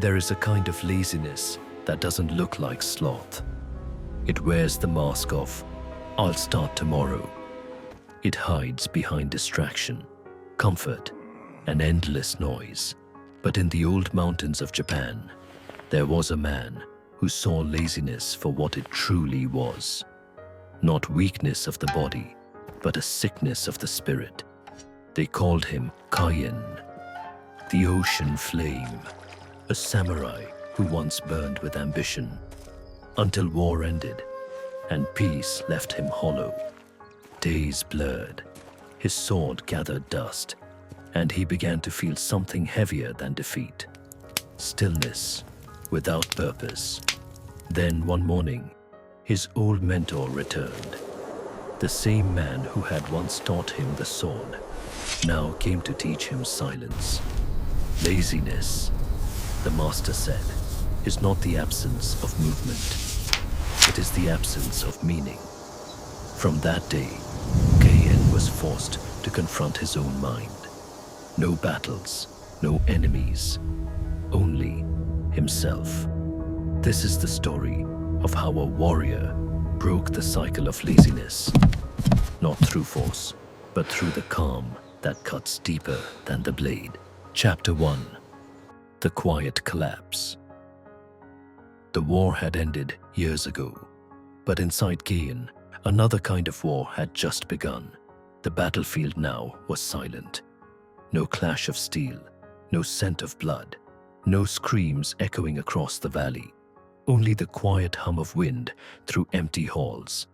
There is a kind of laziness that doesn't look like sloth. It wears the mask of, "I'll start tomorrow." It hides behind distraction, comfort, and endless noise. But in the old mountains of Japan, there was a man who saw laziness for what it truly was. Not weakness of the body, but a sickness of the spirit. They called him Kaien, the ocean flame, a samurai who once burned with ambition, until war ended and peace left him hollow. Days blurred, his sword gathered dust, and he began to feel something heavier than defeat. Stillness, without purpose. Then one morning, his old mentor returned. The same man who had once taught him the sword now came to teach him silence. Laziness, the master said, is not the absence of movement. It is the absence of meaning. From that day, Kaien was forced to confront his own mind. No battles, no enemies, only himself. This is the story of how a warrior broke the cycle of laziness, not through force, but through the calm that cuts deeper than the blade. Chapter 1. The Quiet Collapse. The war had ended years ago, but inside Kaien, another kind of war had just begun. The battlefield now was silent. No clash of steel, no scent of blood, no screams echoing across the valley. Only the quiet hum of wind through empty halls.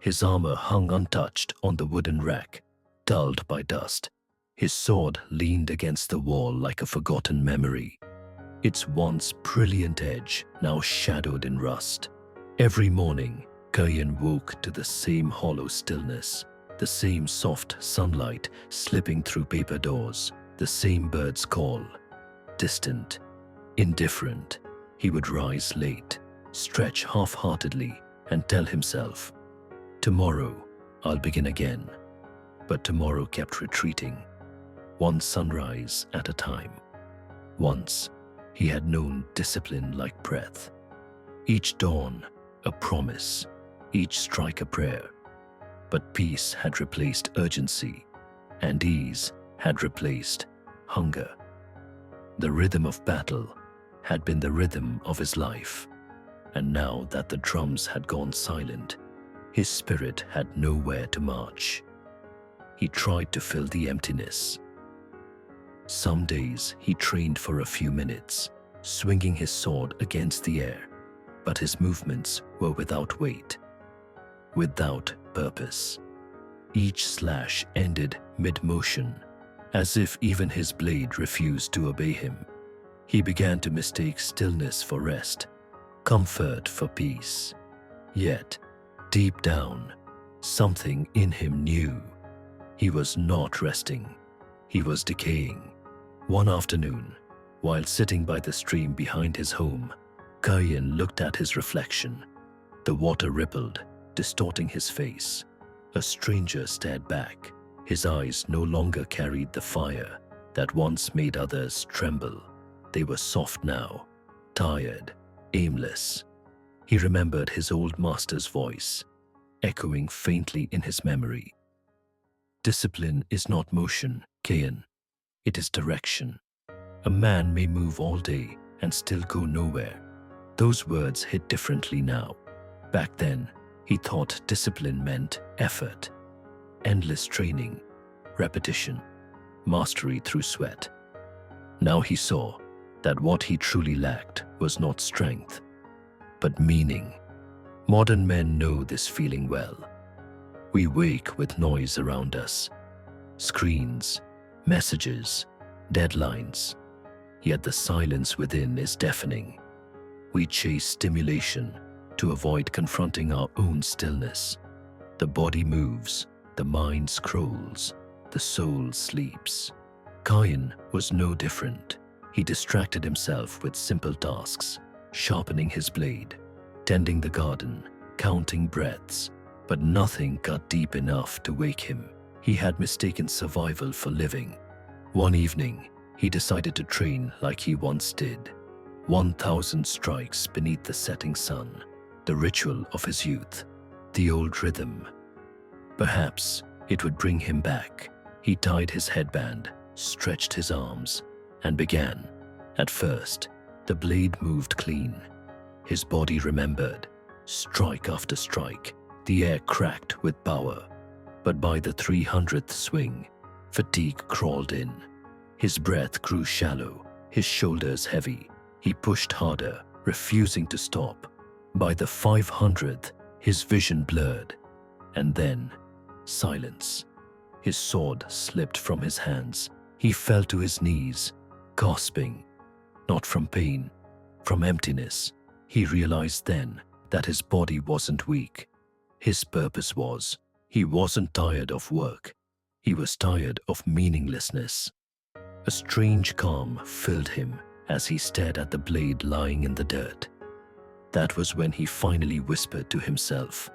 His armor hung untouched on the wooden rack, dulled by dust. His sword leaned against the wall like a forgotten memory, its once brilliant edge now shadowed in rust. Every morning, Kaien woke to the same hollow stillness, the same soft sunlight slipping through paper doors, the same bird's call. Distant, indifferent, he would rise late, stretch half-heartedly, and tell himself, "Tomorrow, I'll begin again." But tomorrow kept retreating, one sunrise at a time. Once, he had known discipline like breath. Each dawn, a promise, each strike a prayer. But peace had replaced urgency, and ease had replaced hunger. The rhythm of battle had been the rhythm of his life, and now that the drums had gone silent, his spirit had nowhere to march. He tried to fill the emptiness. Some days he trained for a few minutes, swinging his sword against the air, but his movements were without weight, without purpose. Each slash ended mid-motion, as if even his blade refused to obey him. He began to mistake stillness for rest, comfort for peace. Yet, deep down, something in him knew. He was not resting. He was decaying. One afternoon, while sitting by the stream behind his home, Kaien looked at his reflection. The water rippled, distorting his face. A stranger stared back. His eyes no longer carried the fire that once made others tremble. They were soft now, tired, aimless. He remembered his old master's voice, echoing faintly in his memory. "Discipline is not motion, Kaien. It is direction. A man may move all day and still go nowhere." Those words hit differently now. Back then, he thought discipline meant effort, endless training, repetition, mastery through sweat. Now he saw that what he truly lacked was not strength, but meaning. Modern men know this feeling well. We wake with noise around us, screens, messages, deadlines, yet the silence within is deafening. We chase stimulation to avoid confronting our own stillness. The body moves, the mind scrolls, the soul sleeps. Kaien was no different. He distracted himself with simple tasks, sharpening his blade, tending the garden, counting breaths, but nothing got deep enough to wake him. He had mistaken survival for living. One evening, he decided to train like he once did. 1,000 strikes beneath the setting sun, the ritual of his youth, the old rhythm. Perhaps it would bring him back. He tied his headband, stretched his arms, and began. At first, the blade moved clean. His body remembered, strike after strike, the air cracked with power. But by the 300th swing, fatigue crawled in. His breath grew shallow, his shoulders heavy. He pushed harder, refusing to stop. By the 500th, his vision blurred. And then, silence. His sword slipped from his hands. He fell to his knees, gasping. Not from pain, from emptiness. He realized then that his body wasn't weak. His purpose was. He wasn't tired of work. He was tired of meaninglessness. A strange calm filled him as he stared at the blade lying in the dirt. That was when he finally whispered to himself,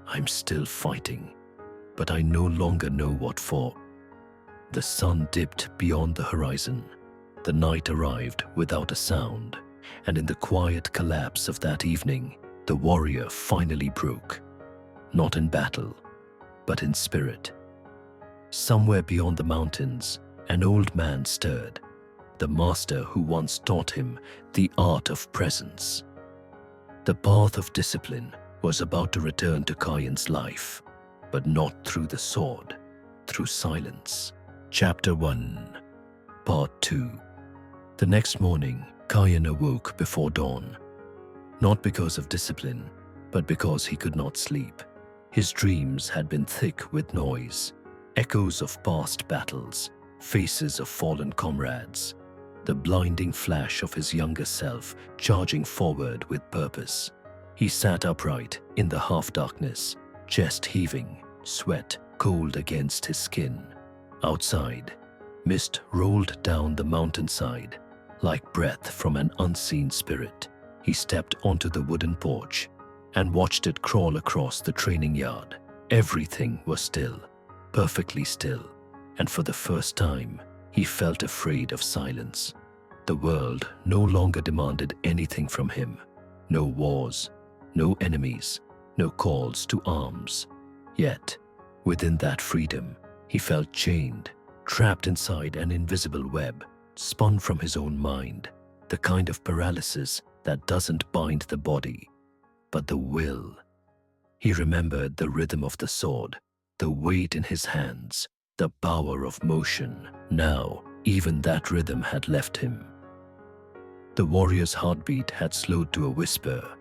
"I'm still fighting, but I no longer know what for." The sun dipped beyond the horizon. The night arrived without a sound, and in the quiet collapse of that evening, the warrior finally broke. Not in battle, but in spirit. Somewhere beyond the mountains, an old man stirred, the master who once taught him the art of presence. The path of discipline was about to return to Kayan's life, but not through the sword, through silence. Chapter 1, Part 2. The next morning, Kayan awoke before dawn. Not because of discipline, but because he could not sleep. His dreams had been thick with noise, echoes of past battles, faces of fallen comrades, the blinding flash of his younger self charging forward with purpose. He sat upright in the half-darkness, chest heaving, sweat cold against his skin. Outside, mist rolled down the mountainside like breath from an unseen spirit. He stepped onto the wooden porch and watched it crawl across the training yard. Everything was still, perfectly still, and for the first time, he felt afraid of silence. The world no longer demanded anything from him. No wars, no enemies, no calls to arms. Yet, within that freedom, he felt chained, trapped inside an invisible web, spun from his own mind, the kind of paralysis that doesn't bind the body, but the will. He remembered the rhythm of the sword, the weight in his hands, the power of motion. Now, even that rhythm had left him. The warrior's heartbeat had slowed to a whisper.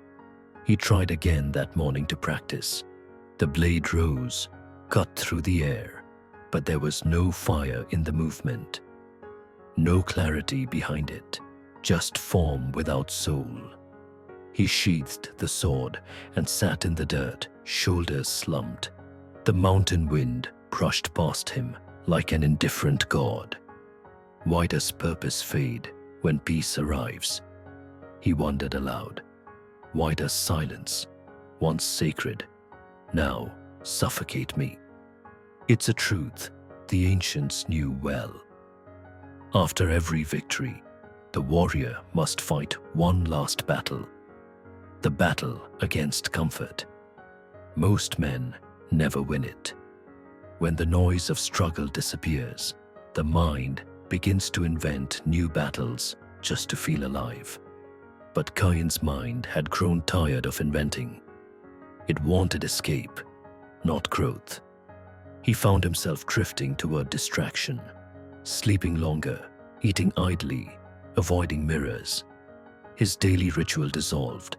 He tried again that morning to practice. The blade rose, cut through the air, but there was no fire in the movement. No clarity behind it, just form without soul. He sheathed the sword and sat in the dirt, shoulders slumped. The mountain wind brushed past him like an indifferent god. Why does purpose fade when peace arrives? He wondered aloud. Why does silence, once sacred, now suffocate me? It's a truth the ancients knew well. After every victory, the warrior must fight one last battle. The battle against comfort. Most men never win it. When the noise of struggle disappears, the mind begins to invent new battles just to feel alive. But Kayan's mind had grown tired of inventing. It wanted escape, not growth. He found himself drifting toward distraction, sleeping longer, eating idly, avoiding mirrors. His daily ritual dissolved,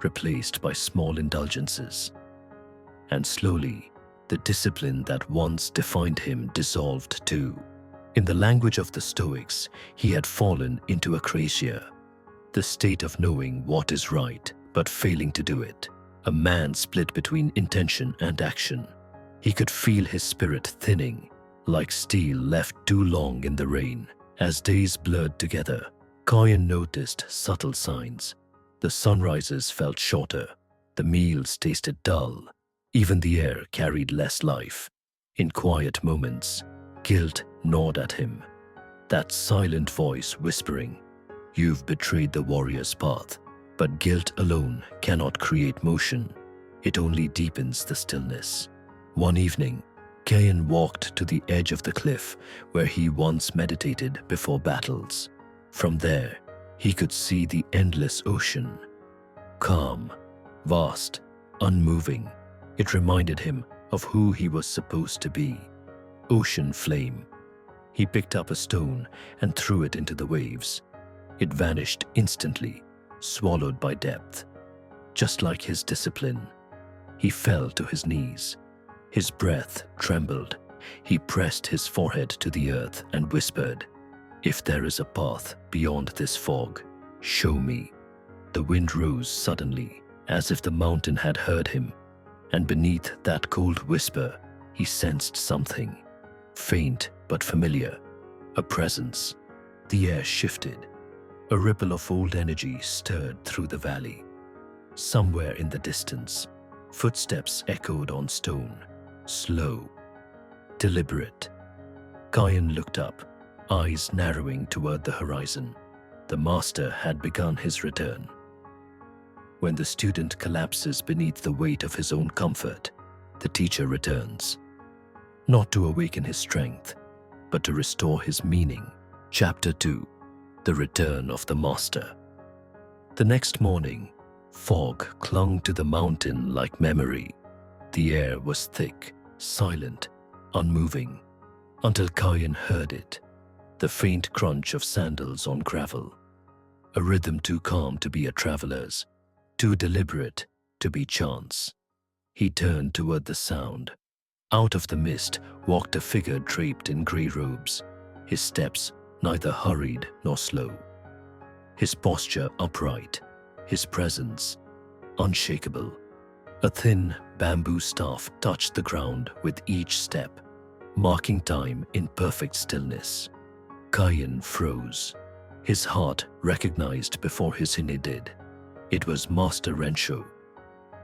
replaced by small indulgences. And slowly, the discipline that once defined him dissolved too. In the language of the Stoics, he had fallen into akrasia, the state of knowing what is right but failing to do it. A man split between intention and action. He could feel his spirit thinning, like steel left too long in the rain. As days blurred together, Kayan noticed subtle signs. The sunrises felt shorter, the meals tasted dull, even the air carried less life. In quiet moments, guilt gnawed at him. That silent voice whispering, You've betrayed the warrior's path, but guilt alone cannot create motion. It only deepens the stillness. One evening, Kayan walked to the edge of the cliff where he once meditated before battles. From there, he could see the endless ocean. Calm, vast, unmoving, it reminded him of who he was supposed to be. Ocean flame. He picked up a stone and threw it into the waves. It vanished instantly, swallowed by depth. Just like his discipline, he fell to his knees. His breath trembled. He pressed his forehead to the earth and whispered, "If there is a path beyond this fog, show me." The wind rose suddenly, as if the mountain had heard him, and beneath that cold whisper, he sensed something, faint but familiar, a presence. The air shifted. A ripple of old energy stirred through the valley. Somewhere in the distance, footsteps echoed on stone, slow, deliberate. Kayan looked up, eyes narrowing toward the horizon. The master had begun his return. When the student collapses beneath the weight of his own comfort, the teacher returns, not to awaken his strength, but to restore his meaning. Chapter 2: The Return of the Master. The next morning, fog clung to the mountain like memory. The air was thick, silent, unmoving, until Kayan heard it, the faint crunch of sandals on gravel, a rhythm too calm to be a traveler's, too deliberate to be chance. He turned toward the sound. Out of the mist walked a figure draped in grey robes, his steps neither hurried nor slow, his posture upright, his presence unshakable. A thin bamboo staff touched the ground with each step, marking time in perfect stillness. Kayan froze. His heart recognized before his hiney did. It was Master Rensho,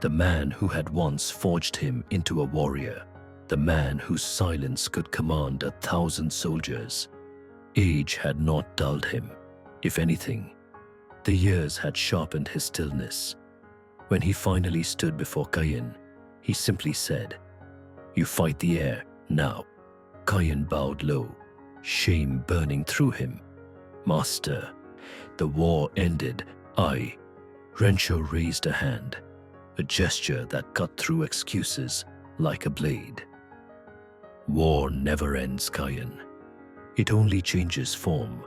the man who had once forged him into a warrior, the man whose silence could command 1,000 soldiers. Age had not dulled him. If anything, the years had sharpened his stillness. When he finally stood before Kayan, he simply said, "You fight the air now." Kayan bowed low, shame burning through him. "Master, the war ended. Rensho raised a hand, a gesture that cut through excuses like a blade. "War never ends, Kayan. It only changes form."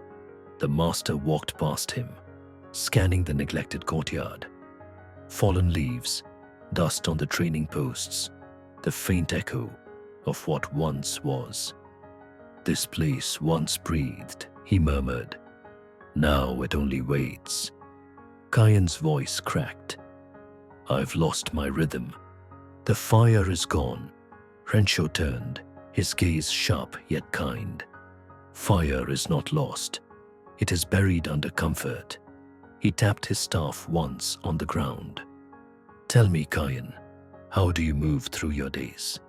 The master walked past him, scanning the neglected courtyard. Fallen leaves, dust on the training posts, the faint echo of what once was. "This place once breathed," he murmured. "Now it only waits." Kayan's voice cracked. "I've lost my rhythm. The fire is gone." Rensho turned, his gaze sharp yet kind. "Fire is not lost. It is buried under comfort." He tapped his staff once on the ground. "Tell me, Kayan, how do you move through your days?"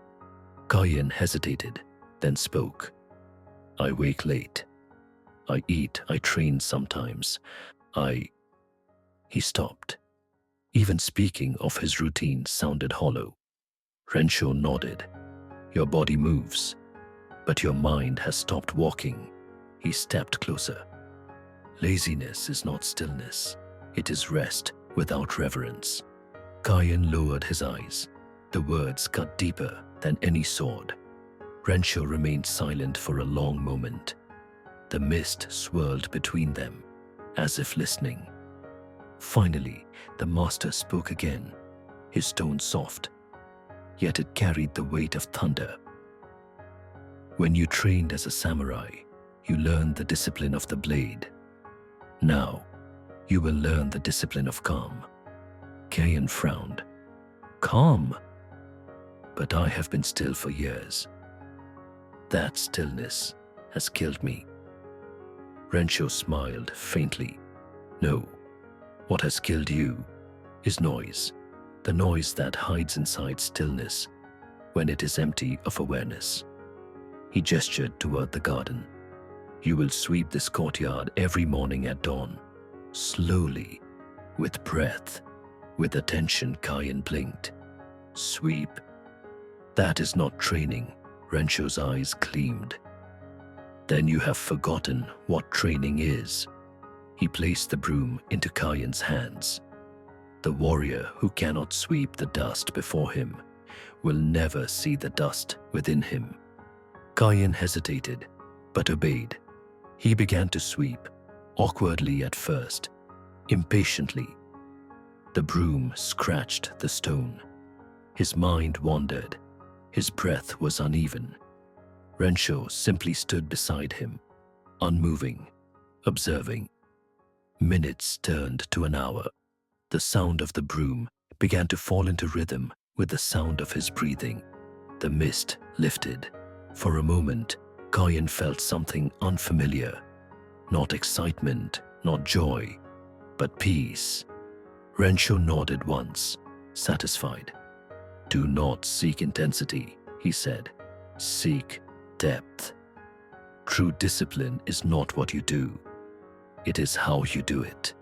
Kayan hesitated, then spoke. "I wake late. I eat, I train sometimes. He stopped. Even speaking of his routine sounded hollow. Rensho nodded. "Your body moves, but your mind has stopped walking." He stepped closer. "Laziness is not stillness. It is rest without reverence." Kayan lowered his eyes. The words cut deeper than any sword. Rensho remained silent for a long moment. The mist swirled between them, as if listening. Finally, the master spoke again, his tone soft, yet it carried the weight of thunder. "When you trained as a samurai, you learned the discipline of the blade. Now, you will learn the discipline of calm." Kayan frowned. "Calm? But I have been still for years. That stillness has killed me." Rensho smiled faintly. "No. What has killed you is noise, the noise that hides inside stillness when it is empty of awareness." He gestured toward the garden. "You will sweep this courtyard every morning at dawn. Slowly, with breath, with attention, Kayan blinked. Sweep. That is not training, Rensho's eyes gleamed. Then you have forgotten what training is. He placed the broom into Kayan's hands. The warrior who cannot sweep the dust before him will never see the dust within him. Kayan hesitated, but obeyed. He began to sweep, awkwardly at first, impatiently. The broom scratched the stone. His mind wandered. His breath was uneven. Rensho simply stood beside him, unmoving, observing. Minutes turned to an hour. The sound of the broom began to fall into rhythm with the sound of his breathing. The mist lifted. For a moment, Kayan felt something unfamiliar. Not excitement, not joy, but peace. Rensho nodded once, satisfied. Do not seek intensity, he said. Seek depth. True discipline is not what you do. It is how you do it.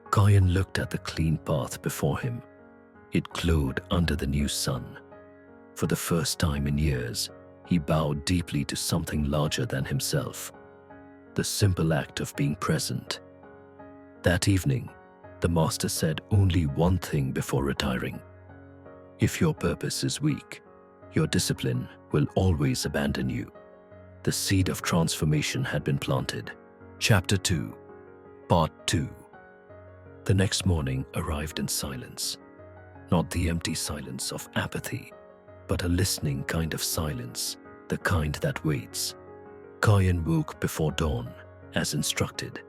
Kayan looked at the clean path before him. It glowed under the new sun. For the first time in years, he bowed deeply to something larger than himself. The simple act of being present. That evening, the master said only one thing before retiring. If your purpose is weak, your discipline will always abandon you. The seed of transformation had been planted. Chapter 2, Part 2. The next morning arrived in silence. Not the empty silence of apathy, but a listening kind of silence, the kind that waits. Kayan woke before dawn, as instructed.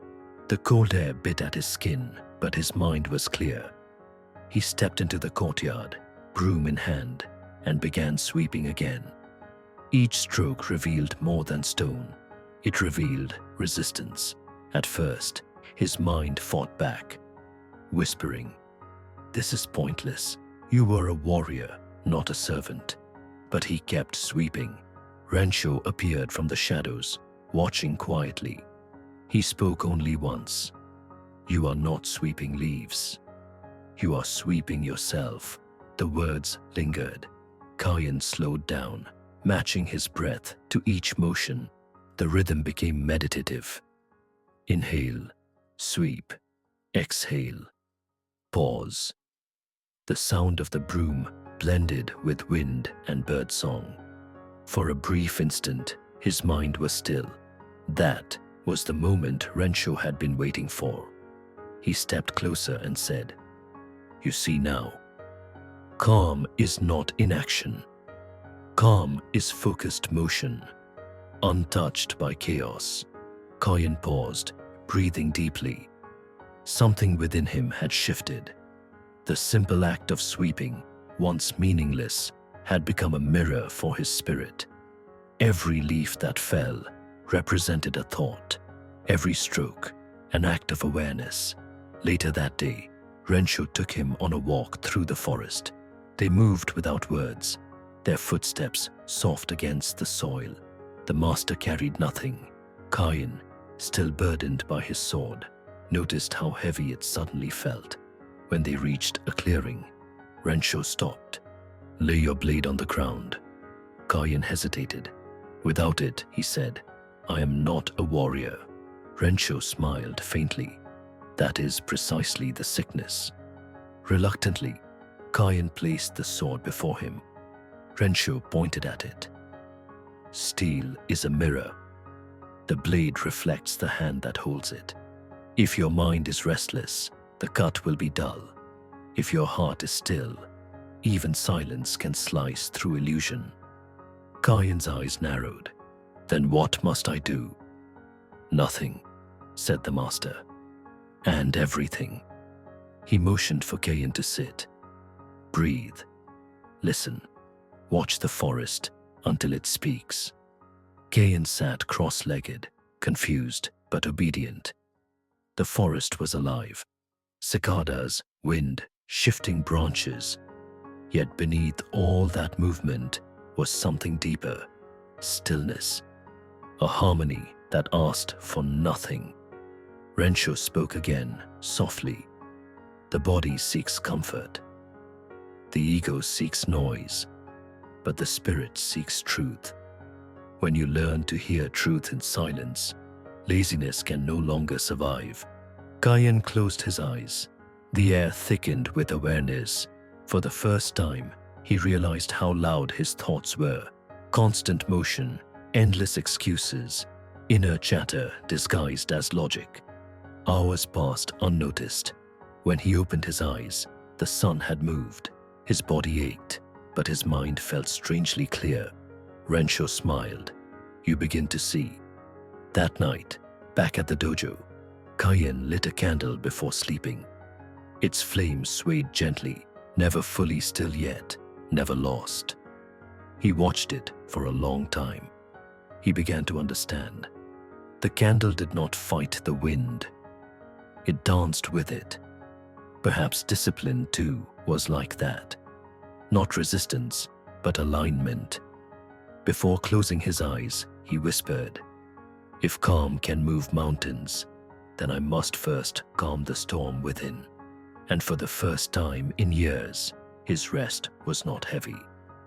The cold air bit at his skin, but his mind was clear. He stepped into the courtyard, broom in hand, and began sweeping again. Each stroke revealed more than stone. It revealed resistance. At first, his mind fought back, whispering, "This is pointless. You were a warrior, not a servant." But he kept sweeping. Rensho appeared from the shadows, watching quietly. He spoke only once. "You are not sweeping leaves. You are sweeping yourself." The words lingered. Kayan slowed down, matching his breath to each motion. The rhythm became meditative. Inhale, sweep, exhale, pause. The sound of the broom blended with wind and birdsong. For a brief instant, his mind was still. That was the moment Rensho had been waiting for. He stepped closer and said, "You see now, calm is not inaction. Calm is focused motion, untouched by chaos." Kayan paused, breathing deeply. Something within him had shifted. The simple act of sweeping, once meaningless, had become a mirror for his spirit. Every leaf that fell represented a thought, every stroke an act of awareness. Later that day, Rensho took him on a walk through the forest. They moved without words, their footsteps soft against the soil. The master carried nothing. Kayan, still burdened by his sword, noticed how heavy it suddenly felt. When they reached a clearing, Rensho stopped. "Lay your blade on the ground." Kayan hesitated. "Without it," he said, "I am not a warrior." Rensho smiled faintly. "That is precisely the sickness." Reluctantly, Kayan placed the sword before him. Rensho pointed at it. "Steel is a mirror. The blade reflects the hand that holds it. If your mind is restless, the cut will be dull. If your heart is still, even silence can slice through illusion." Kayan's eyes narrowed. "Then what must I do?" "Nothing," said the master. "And everything." He motioned for Kayan to sit. "Breathe. Listen. Watch the forest until it speaks." Kayan sat cross-legged, confused but obedient. The forest was alive. Cicadas, wind, shifting branches. Yet beneath all that movement was something deeper. Stillness. A harmony that asked for nothing. Rensho spoke again, softly. The body seeks comfort. The ego seeks noise, but the spirit seeks truth. When you learn to hear truth in silence, laziness can no longer survive. Kayan closed his eyes. The air thickened with awareness. For the first time, he realized how loud his thoughts were. Constant motion, endless excuses, inner chatter disguised as logic. Hours passed unnoticed. When he opened his eyes, the sun had moved. His body ached, but his mind felt strangely clear. Rensho smiled. "You begin to see." That night, back at the dojo, Kayan lit a candle before sleeping. Its flame swayed gently, never fully still yet, never lost. He watched it for a long time. He began to understand. The candle did not fight the wind. It danced with it. Perhaps discipline, too, was like that. Not resistance, but alignment. Before closing his eyes, he whispered, "If calm can move mountains, then I must first calm the storm within." And for the first time in years, his rest was not heavy.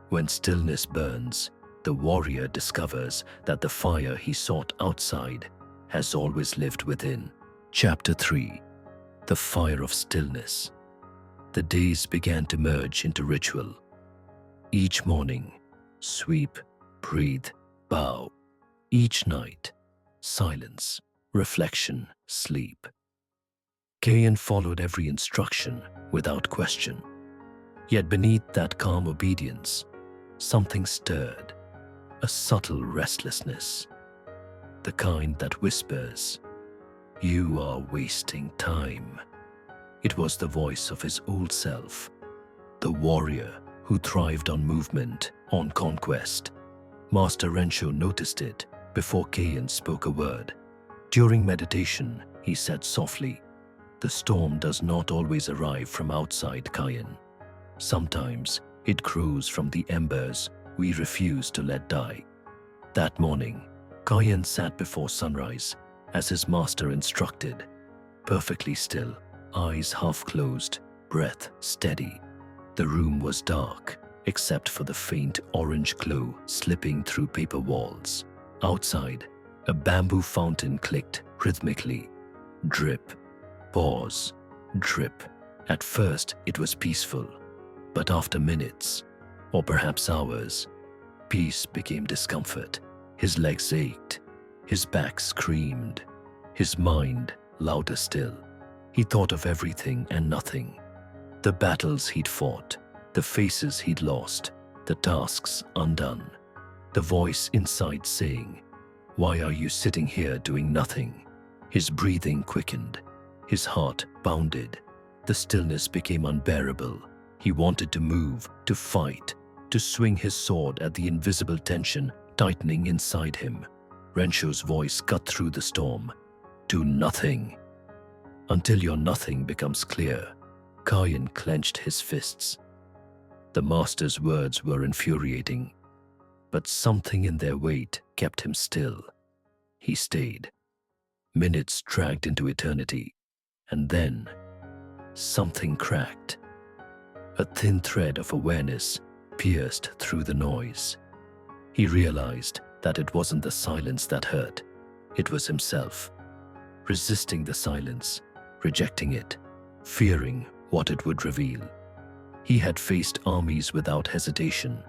When stillness burns, the warrior discovers that the fire he sought outside has always lived within. Chapter 3. The Fire of Stillness. The days began to merge into ritual. Each morning, sweep, breathe, bow. Each night, silence, reflection, sleep. Kayan followed every instruction without question. Yet beneath that calm obedience, something stirred, a subtle restlessness, the kind that whispers, "You are wasting time." It was the voice of his old self, the warrior who thrived on movement, on conquest. Master Rensho noticed it before Kayan spoke a word. During meditation, he said softly, "The storm does not always arrive from outside, Kayan. Sometimes it grows from the embers we refuse to let die." That morning, Kayan sat before sunrise, as his master instructed, perfectly still, eyes half closed, breath steady. The room was dark, except for the faint orange glow slipping through paper walls. Outside, a bamboo fountain clicked rhythmically. Drip, pause, drip. At first, it was peaceful, but after minutes, or perhaps hours, peace became discomfort. His legs ached, his back screamed, his mind louder still. He thought of everything and nothing. The battles he'd fought, the faces he'd lost, the tasks undone. The voice inside saying, "Why are you sitting here doing nothing?" His breathing quickened, his heart pounded. The stillness became unbearable. He wanted to move, to fight, to swing his sword at the invisible tension tightening inside him. Rensho's voice cut through the storm. "Do nothing until your nothing becomes clear." Kayan clenched his fists. The master's words were infuriating, but something in their weight kept him still. He stayed. Minutes dragged into eternity, and then something cracked. A thin thread of awareness pierced through the noise. He realized that it wasn't the silence that hurt. It was himself, resisting the silence, rejecting it, fearing what it would reveal. He had faced armies without hesitation,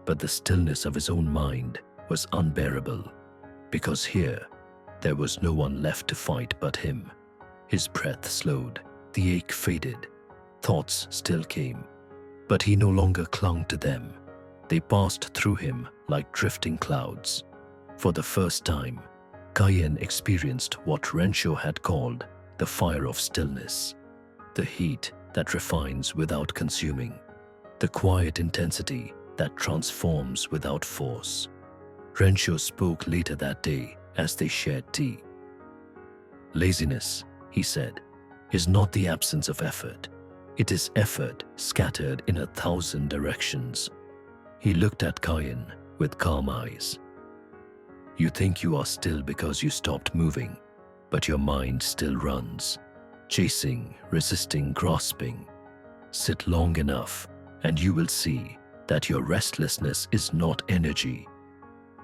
but the stillness of his own mind was unbearable, because here, there was no one left to fight but him. His breath slowed, the ache faded, thoughts still came, but he no longer clung to them. They passed through him like drifting clouds. For the first time, Kayan experienced what Rensho had called the fire of stillness, the heat that refines without consuming, the quiet intensity that transforms without force. Rensho spoke later that day as they shared tea. "Laziness," he said, "is not the absence of effort. It is effort scattered in 1,000 directions." He looked at Kayan with calm eyes. "You think you are still because you stopped moving, but your mind still runs, chasing, resisting, grasping. Sit long enough, and you will see that your restlessness is not energy,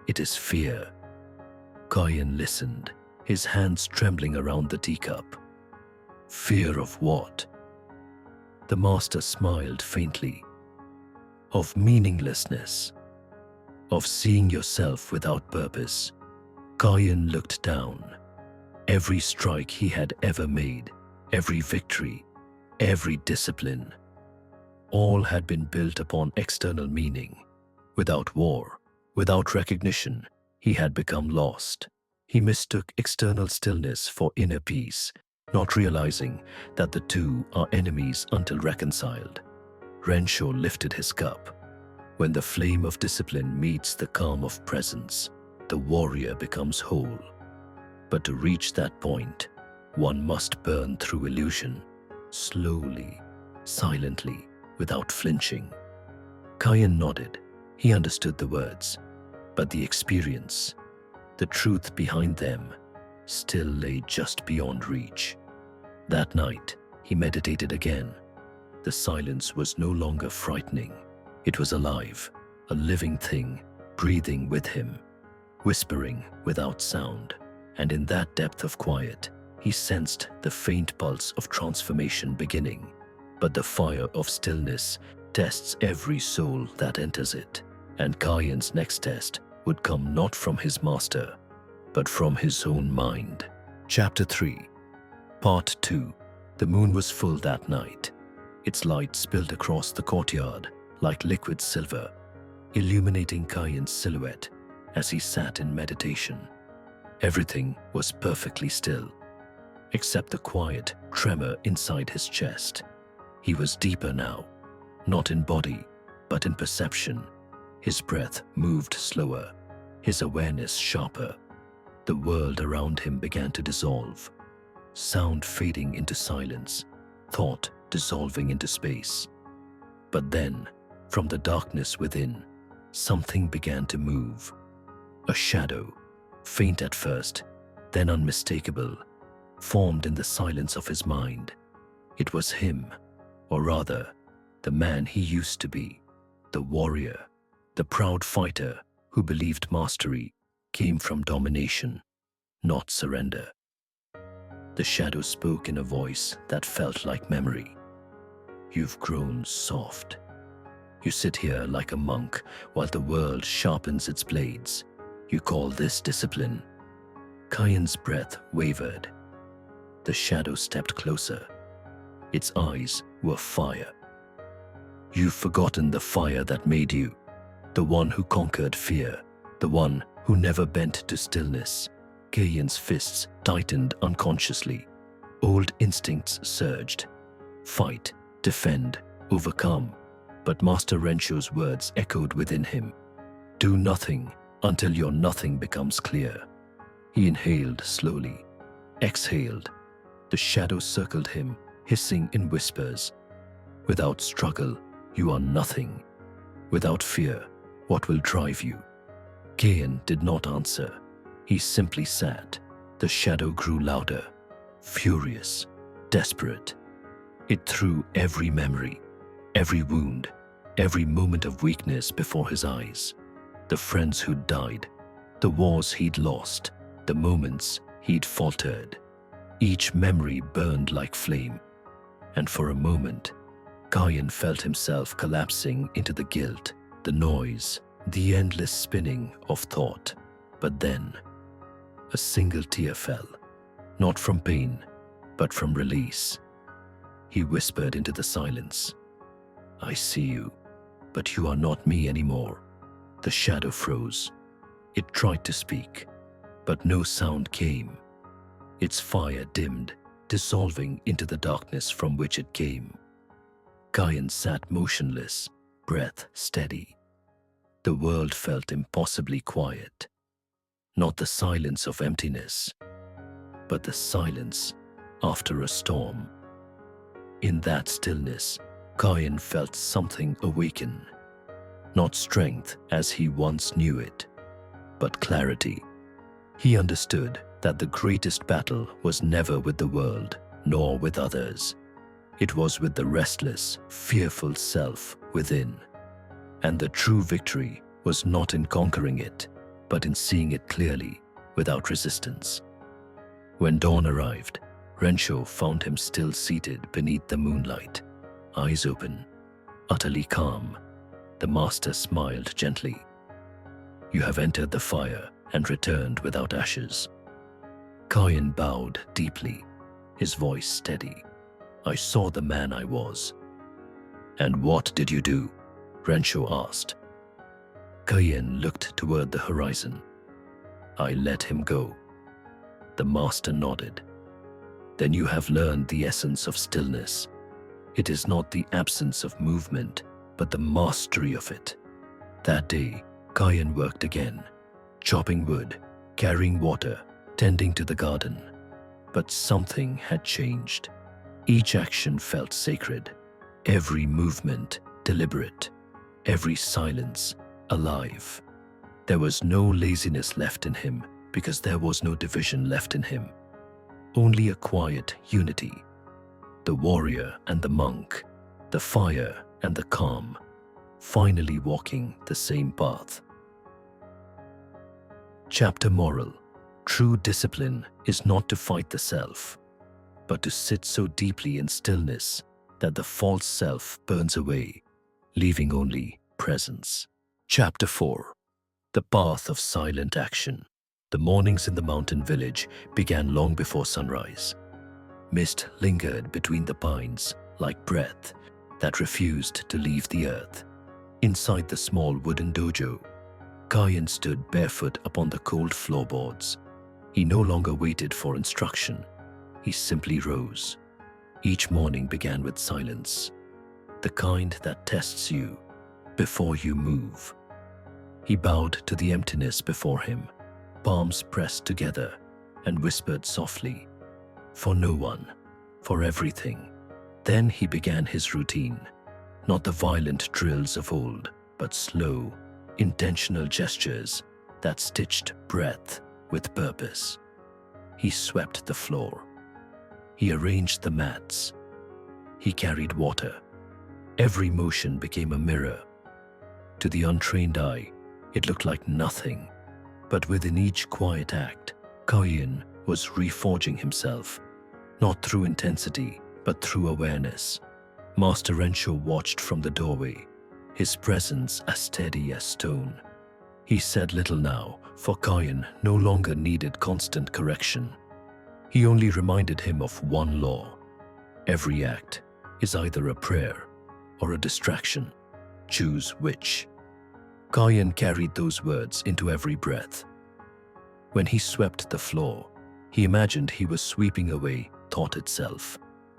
it is fear. Kayan listened, his hands trembling around the teacup. Fear of what? The master smiled faintly. Of meaninglessness, of seeing yourself without purpose. Kayan looked down. Every strike he had ever made, every victory, every discipline, all had been built upon external meaning. Without war, without recognition, he had become lost. He mistook external stillness for inner peace, not realizing that the two are enemies until reconciled. Renshaw lifted his cup. When the flame of discipline meets the calm of presence, the warrior becomes whole. But to reach that point, one must burn through illusion, slowly, silently, without flinching. Kayan nodded. He understood the words, but the experience, the truth behind them, still lay just beyond reach. That night, he meditated again. The silence was no longer frightening. It was alive, a living thing, breathing with him, whispering without sound. And in that depth of quiet, he sensed the faint pulse of transformation beginning. But the fire of stillness tests every soul that enters it. And Kayan's next test would come not from his master, but from his own mind. Chapter 3, Part 2. The moon was full that night. Its light spilled across the courtyard like liquid silver, illuminating Kayan's silhouette as he sat in meditation. Everything was perfectly still, except the quiet tremor inside his chest. He was deeper now, not in body, but in perception. His breath moved slower, his awareness sharper. The world around him began to dissolve, sound fading into silence, thought dissolving into space. But then, from the darkness within, something began to move. A shadow, faint at first, then unmistakable, formed in the silence of his mind. It was him, or rather, the man he used to be, the warrior, the proud fighter who believed mastery came from domination, not surrender. The shadow spoke in a voice that felt like memory. You've grown soft. You sit here like a monk while the world sharpens its blades. You call this discipline? Kayan's breath wavered. The shadow stepped closer. Its eyes were fire. You've forgotten the fire that made you, the one who conquered fear, the one who never bent to stillness. Kayan's fists tightened unconsciously. Old instincts surged. Fight, defend, overcome. But Master Renshaw's words echoed within him. Do nothing until your nothing becomes clear. He inhaled slowly, exhaled. The shadow circled him, hissing in whispers. Without struggle, you are nothing. Without fear, what will drive you? Kayan did not answer. He simply sat. The shadow grew louder, furious, desperate. It threw every memory, every wound, every moment of weakness before his eyes. The friends who'd died, the wars he'd lost, the moments he'd faltered. Each memory burned like flame. And for a moment, Kayan felt himself collapsing into the guilt, the noise, the endless spinning of thought. But then, a single tear fell, not from pain, but from release. He whispered into the silence, I see you, but you are not me anymore. The shadow froze. It tried to speak, but no sound came. Its fire dimmed, dissolving into the darkness from which it came. Kayan sat motionless, breath steady. The world felt impossibly quiet. Not the silence of emptiness, but the silence after a storm. In that stillness, Kayan felt something awaken. Not strength as he once knew it, but clarity. He understood that the greatest battle was never with the world, nor with others. It was with the restless, fearful self within. And the true victory was not in conquering it, but in seeing it clearly, without resistance. When dawn arrived, Rensho found him still seated beneath the moonlight, eyes open, utterly calm. The master smiled gently. "You have entered the fire and returned without ashes." Kayan bowed deeply, his voice steady. "I saw the man I was." "And what did you do?" Rensho asked. Kayan looked toward the horizon. "I let him go." The master nodded. "Then you have learned the essence of stillness. It is not the absence of movement, but the mastery of it." That day, Kayan worked again, chopping wood, carrying water, tending to the garden. But something had changed. Each action felt sacred, every movement deliberate, every silence alive. There was no laziness left in him because there was no division left in him. Only a quiet unity. The warrior and the monk, the fire and the calm, finally walking the same path. Chapter Moral: True discipline is not to fight the self, but to sit so deeply in stillness that the false self burns away, leaving only presence. Chapter 4: The Path of Silent Action. The mornings in the mountain village began long before sunrise. Mist lingered between the pines like breath that refused to leave the earth. Inside the small wooden dojo, Kayan stood barefoot upon the cold floorboards. He no longer waited for instruction. He simply rose. Each morning began with silence, the kind that tests you before you move. He bowed to the emptiness before him, palms pressed together, and whispered softly, "For no one, for everything." Then he began his routine, not the violent drills of old, but slow, intentional gestures that stitched breath with purpose. He swept the floor. He arranged the mats. He carried water. Every motion became a mirror. To the untrained eye, it looked like nothing. But within each quiet act, Kayan was reforging himself, not through intensity, but through awareness. Master Rensho watched from the doorway, his presence as steady as stone. He said little now, for Kayan no longer needed constant correction. He only reminded him of one law: every act is either a prayer or a distraction. Choose which. Kayan carried those words into every breath. When he swept the floor, he imagined he was sweeping away thought itself.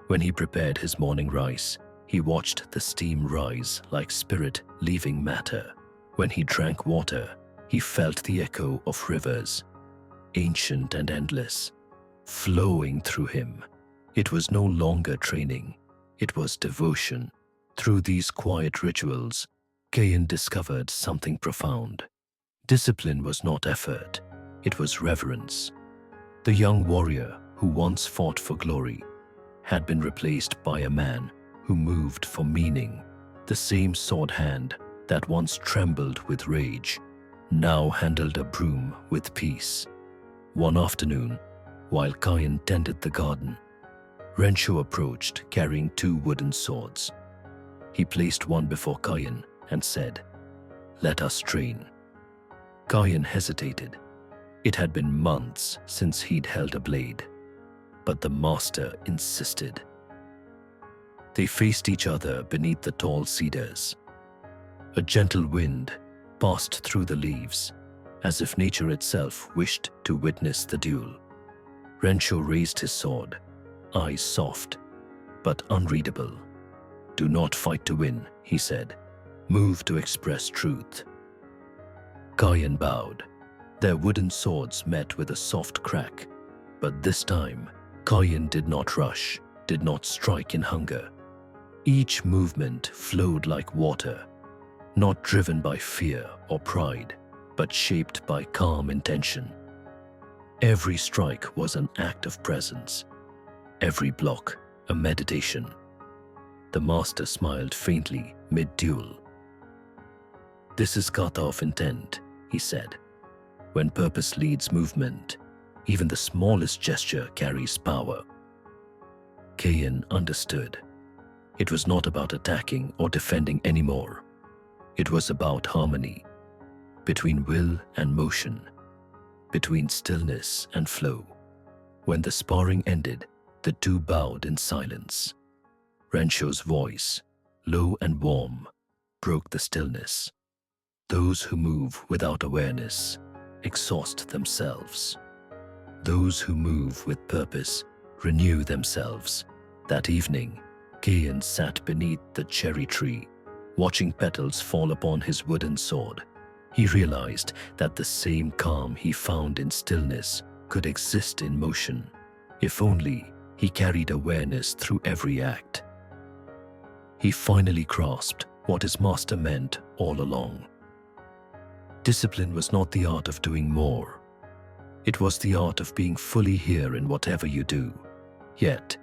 When he prepared his morning rice, he watched the steam rise like spirit leaving matter. When he drank water, he felt the echo of rivers, ancient and endless, flowing through him. It was no longer training, it was devotion. Through these quiet rituals, Kayan discovered something profound. Discipline was not effort, it was reverence. The young warrior who once fought for glory had been replaced by a man who moved for meaning. The same sword hand that once trembled with rage now handled a broom with peace. One afternoon, while Kayan tended the garden, Rensho approached carrying 2 wooden swords. He placed one before Kayan and said, "Let us train." Kayan hesitated. It had been months since he'd held a blade, but the master insisted. They faced each other beneath the tall cedars. A gentle wind passed through the leaves, as if nature itself wished to witness the duel. Rensho raised his sword, eyes soft, but unreadable. "Do not fight to win," he said. "Move to express truth." Kayan bowed. Their wooden swords met with a soft crack, but this time, Kayan did not rush, did not strike in hunger. Each movement flowed like water, not driven by fear or pride, but shaped by calm intention. Every strike was an act of presence, every block a meditation. The master smiled faintly mid-duel. "This is kata of intent," he said. "When purpose leads movement, even the smallest gesture carries power." Kayan understood. It was not about attacking or defending anymore. It was about harmony, between will and motion, between stillness and flow. When the sparring ended, the two bowed in silence. Rensho's voice, low and warm, broke the stillness. "Those who move without awareness exhaust themselves. Those who move with purpose renew themselves." That evening, Kayan sat beneath the cherry tree, watching petals fall upon his wooden sword. He realized that the same calm he found in stillness could exist in motion, if only he carried awareness through every act. He finally grasped what his master meant all along. Discipline was not the art of doing more. It was the art of being fully here in whatever you do. Yet,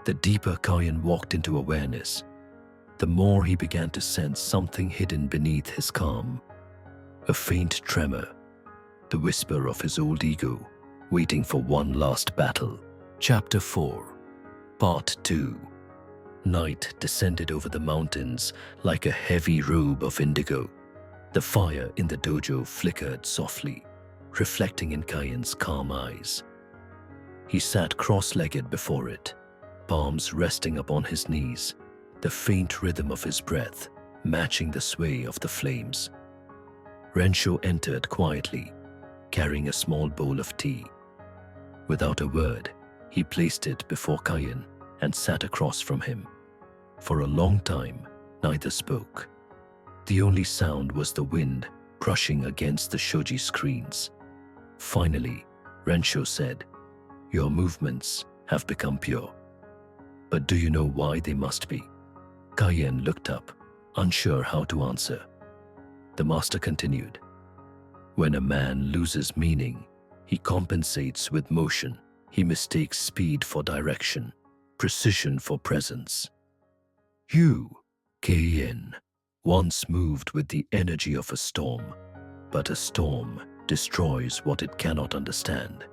the deeper Kayan walked into awareness, the more he began to sense something hidden beneath his calm. A faint tremor, the whisper of his old ego, waiting for one last battle. Chapter 4, Part 2. Night descended over the mountains like a heavy robe of indigo. The fire in the dojo flickered softly, reflecting in Kayan's calm eyes. He sat cross-legged before it, palms resting upon his knees, the faint rhythm of his breath matching the sway of the flames. Rensho entered quietly, carrying a small bowl of tea. Without a word, he placed it before Kayan and sat across from him. For a long time, neither spoke. The only sound was the wind brushing against the shoji screens. Finally, Rensho said, "Your movements have become pure. But do you know why they must be?" Kayan looked up, unsure how to answer. The master continued, "When a man loses meaning, he compensates with motion. He mistakes speed for direction, precision for presence. You, Kayan, once moved with the energy of a storm, but a storm destroys what it cannot understand."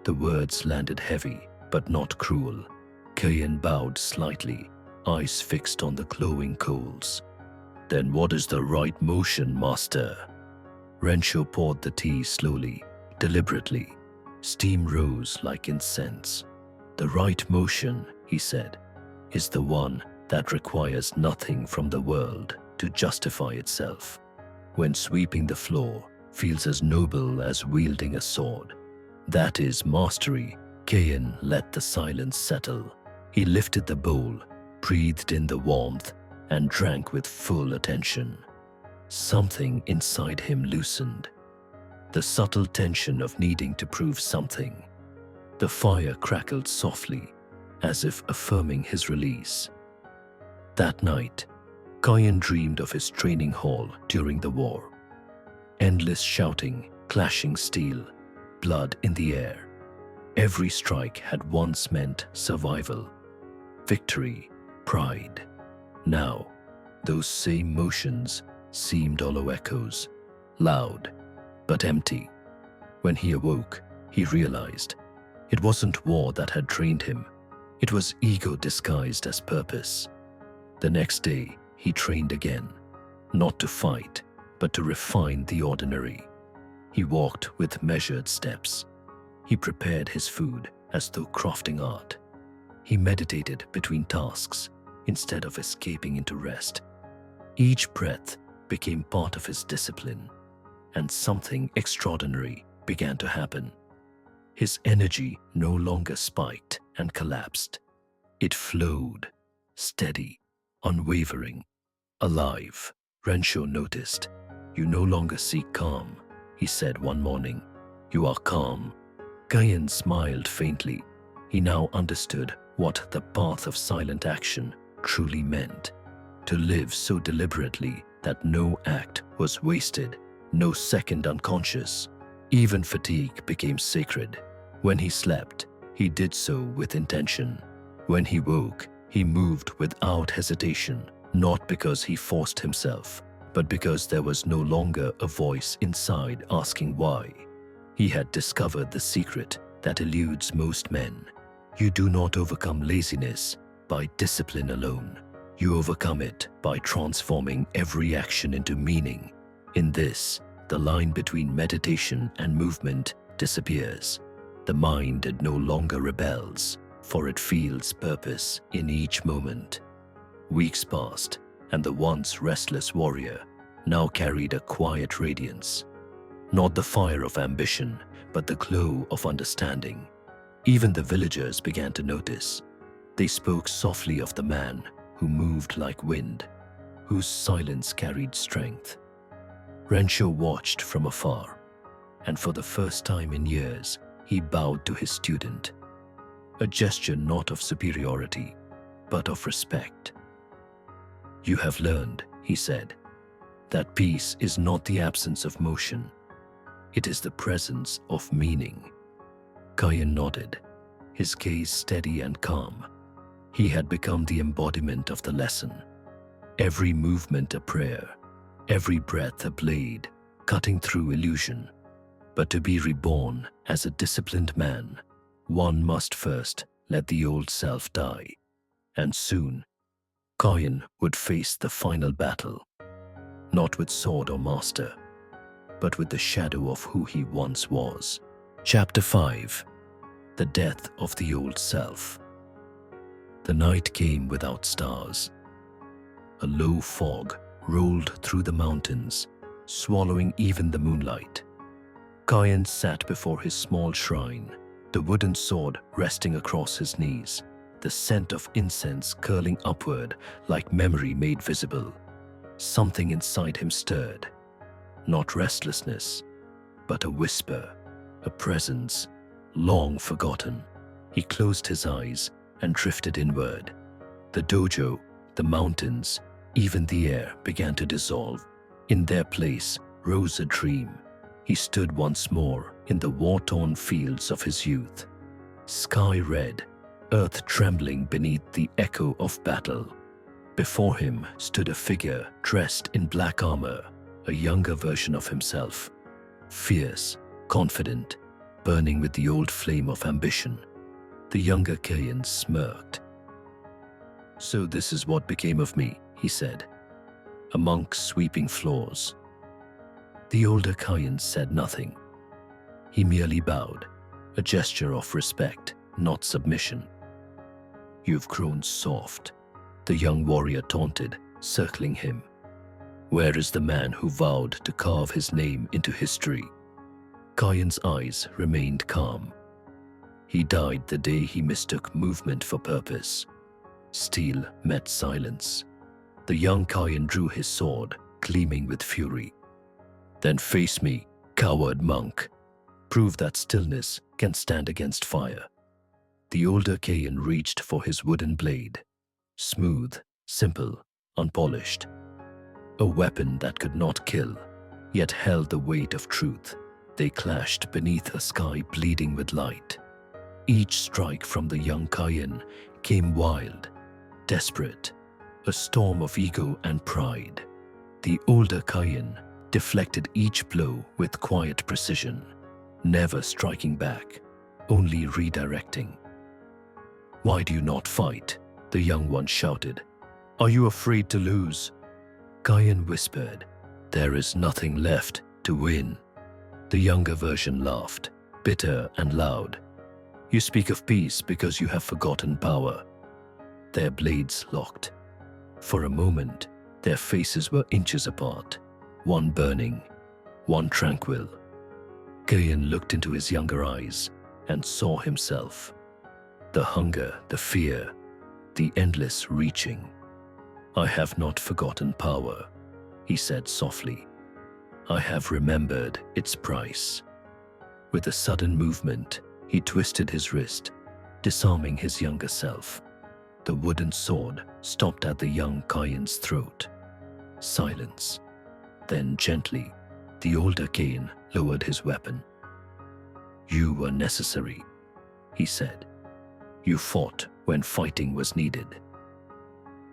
The words landed heavy, but not cruel. Kayan bowed slightly, eyes fixed on the glowing coals. "Then what is the right motion, master?" Rensho poured the tea slowly, deliberately. Steam rose like incense. "The right motion," he said, "is the one that requires nothing from the world to justify itself. When sweeping the floor feels as noble as wielding a sword. That is mastery." Kayan let the silence settle. He lifted the bowl, breathed in the warmth, and drank with full attention. Something inside him loosened. The subtle tension of needing to prove something. The fire crackled softly, as if affirming his release. That night, Kayan dreamed of his training hall during the war. Endless shouting, clashing steel, blood in the air. Every strike had once meant survival, victory, pride. Now, those same motions seemed hollow echoes, loud but empty. When he awoke, he realized it wasn't war that had trained him. It was ego disguised as purpose. The next day, he trained again, not to fight, but to refine the ordinary. He walked with measured steps. He prepared his food as though crafting art. He meditated between tasks instead of escaping into rest. Each breath became part of his discipline, and something extraordinary began to happen. His energy no longer spiked and collapsed. It flowed, steady, unwavering, alive. Rensho noticed. "You no longer seek calm," he said one morning. "You are calm." Kayan smiled faintly. He now understood what the path of silent action truly meant. To live so deliberately that no act was wasted, no second unconscious. Even fatigue became sacred. When he slept, he did so with intention. When he woke, he moved without hesitation, not because he forced himself, but because there was no longer a voice inside asking why. He had discovered the secret that eludes most men. You do not overcome laziness by discipline alone. You overcome it by transforming every action into meaning. In this, the line between meditation and movement disappears. The mind no longer rebels, for it feels purpose in each moment. Weeks passed, and the once restless warrior now carried a quiet radiance. Not the fire of ambition, but the glow of understanding. Even the villagers began to notice. They spoke softly of the man who moved like wind, whose silence carried strength. Rensho watched from afar, and for the first time in years, he bowed to his student, a gesture not of superiority, but of respect. "You have learned," he said, "that peace is not the absence of motion. It is the presence of meaning." Kayan nodded, his gaze steady and calm. He had become the embodiment of the lesson. Every movement a prayer, every breath a blade, cutting through illusion. But to be reborn as a disciplined man, one must first let the old self die. And soon, Kayan would face the final battle, not with sword or master, but with the shadow of who he once was. Chapter 5. The Death of the Old Self. The night came without stars. A low fog rolled through the mountains, swallowing even the moonlight. Kayan sat before his small shrine, the wooden sword resting across his knees, the scent of incense curling upward like memory made visible. Something inside him stirred. Not restlessness, but a whisper, a presence, long forgotten. He closed his eyes and drifted inward. The dojo, the mountains, even the air began to dissolve. In their place rose a dream. He stood once more in the war-torn fields of his youth. Sky red, earth trembling beneath the echo of battle. Before him stood a figure dressed in black armor, a younger version of himself, fierce, confident, burning with the old flame of ambition. The younger Kayan smirked. "So this is what became of me," he said. "A monk sweeping floors." The older Kayan said nothing. He merely bowed, a gesture of respect, not submission. "You've grown soft," the young warrior taunted, circling him. "Where is the man who vowed to carve his name into history?" Kayan's eyes remained calm. He died the day he mistook movement for purpose. Steel met silence. The young Kayan drew his sword, gleaming with fury. "Then face me, coward monk. Prove that stillness can stand against fire." The older Kayan reached for his wooden blade. Smooth, simple, unpolished. A weapon that could not kill, yet held the weight of truth. They clashed beneath a sky bleeding with light. Each strike from the young Kayan came wild, desperate, a storm of ego and pride. The older Kayan deflected each blow with quiet precision, never striking back, only redirecting. "Why do you not fight?" the young one shouted. "Are you afraid to lose?" Kayan whispered, "There is nothing left to win." The younger version laughed, bitter and loud. "You speak of peace because you have forgotten power." Their blades locked. For a moment, their faces were inches apart, one burning, one tranquil. Kayan looked into his younger eyes and saw himself. The hunger, the fear, the endless reaching. "I have not forgotten power," he said softly. "I have remembered its price." With a sudden movement, he twisted his wrist, disarming his younger self. The wooden sword stopped at the young Kayan's throat. Silence. Then gently, the older Kayan lowered his weapon. "You were necessary," he said. You fought when fighting was needed.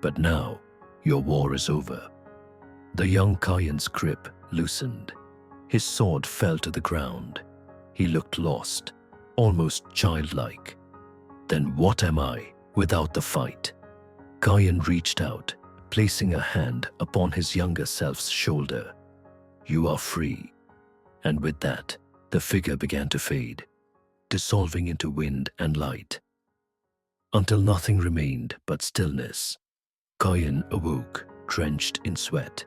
But now, your war is over. The young Kayan's grip loosened. His sword fell to the ground. He looked lost, almost childlike. Then what am I without the fight? Kayan reached out, placing a hand upon his younger self's shoulder. You are free. And with that, the figure began to fade, dissolving into wind and light, until nothing remained but stillness. Kayan awoke, drenched in sweat,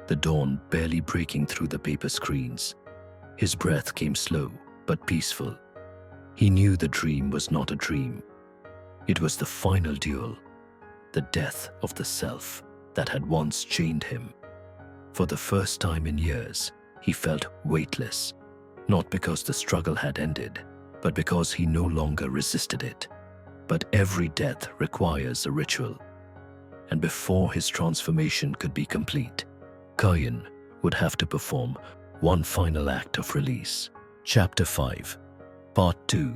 the dawn barely breaking through the paper screens. His breath came slow but peaceful. He knew the dream was not a dream. It was the final duel, the death of the self that had once chained him. For the first time in years, he felt weightless, not because the struggle had ended, but because he no longer resisted it. But every death requires a ritual, and before his transformation could be complete, Kayan would have to perform one final act of release. Chapter 5, Part 2.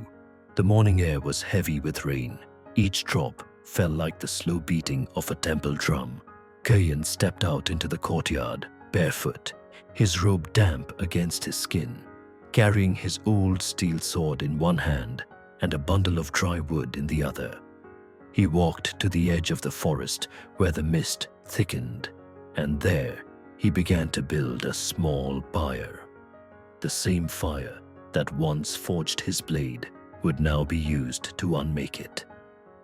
The morning air was heavy with rain. Each drop fell like the slow beating of a temple drum. Kayan stepped out into the courtyard, barefoot, his robe damp against his skin, carrying his old steel sword in one hand and a bundle of dry wood in the other. He walked to the edge of the forest where the mist thickened, and there he began to build a small pyre. The same fire that once forged his blade would now be used to unmake it.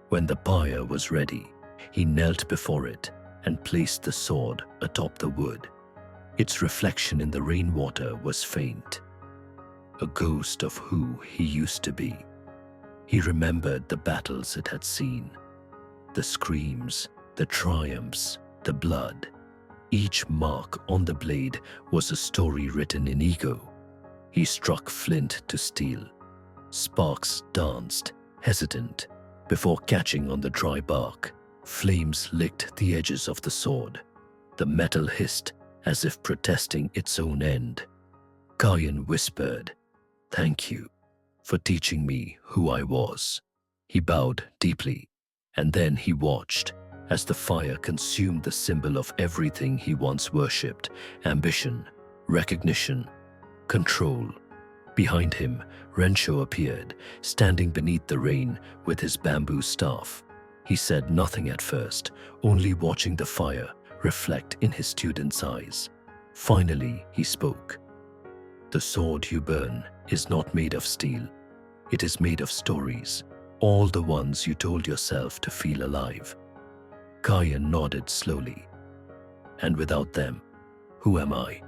When the pyre was ready, he knelt before it and placed the sword atop the wood. Its reflection in the rainwater was faint, a ghost of who he used to be. He remembered the battles it had seen, the screams, the triumphs, the blood. Each mark on the blade was a story written in ego. He struck flint to steel. Sparks danced, hesitant, before catching on the dry bark. Flames licked the edges of the sword. The metal hissed as if protesting its own end. Kayan whispered, "Thank you for teaching me who I was." He bowed deeply, and then he watched as the fire consumed the symbol of everything he once worshipped: ambition, recognition, control. Behind him, Rensho appeared, standing beneath the rain with his bamboo staff. He said nothing at first, only watching the fire reflect in his student's eyes. Finally, he spoke. "The sword you burn is not made of steel. It is made of stories, all the ones you told yourself to feel alive." Kayan nodded slowly. "And without them, who am I?"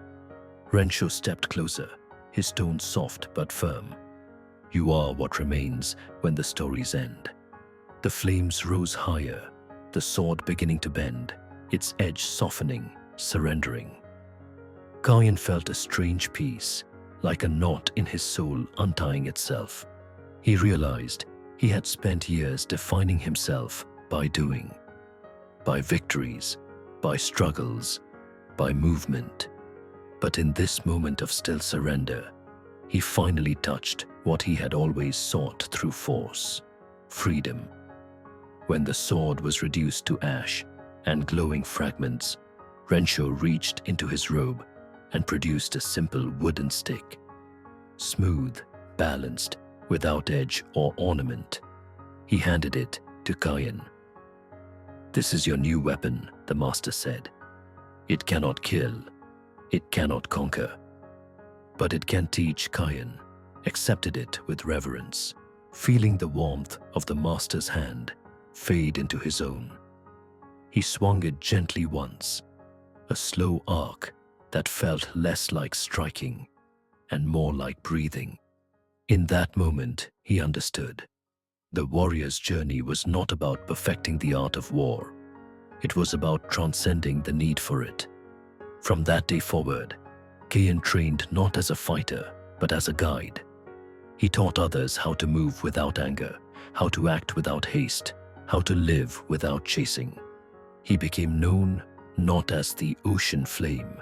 Rensho stepped closer, his tone soft but firm. "You are what remains when the stories end." The flames rose higher, the sword beginning to bend, its edge softening, surrendering. Kayan felt a strange peace, like a knot in his soul untying itself. He realized he had spent years defining himself by doing, by victories, by struggles, by movement. But in this moment of still surrender, he finally touched what he had always sought through force: freedom. When the sword was reduced to ash and glowing fragments, Rensho reached into his robe and produced a simple wooden stick. Smooth, balanced, without edge or ornament. He handed it to Kayan. "This is your new weapon," the master said. "It cannot kill, it cannot conquer, but it can teach." Kayan accepted it with reverence, feeling the warmth of the master's hand fade into his own. He swung it gently once, a slow arc that felt less like striking and more like breathing. In that moment, he understood. The warrior's journey was not about perfecting the art of war. It was about transcending the need for it. From that day forward, Kayan trained not as a fighter, but as a guide. He taught others how to move without anger, how to act without haste, how to live without chasing. He became known not as the ocean flame,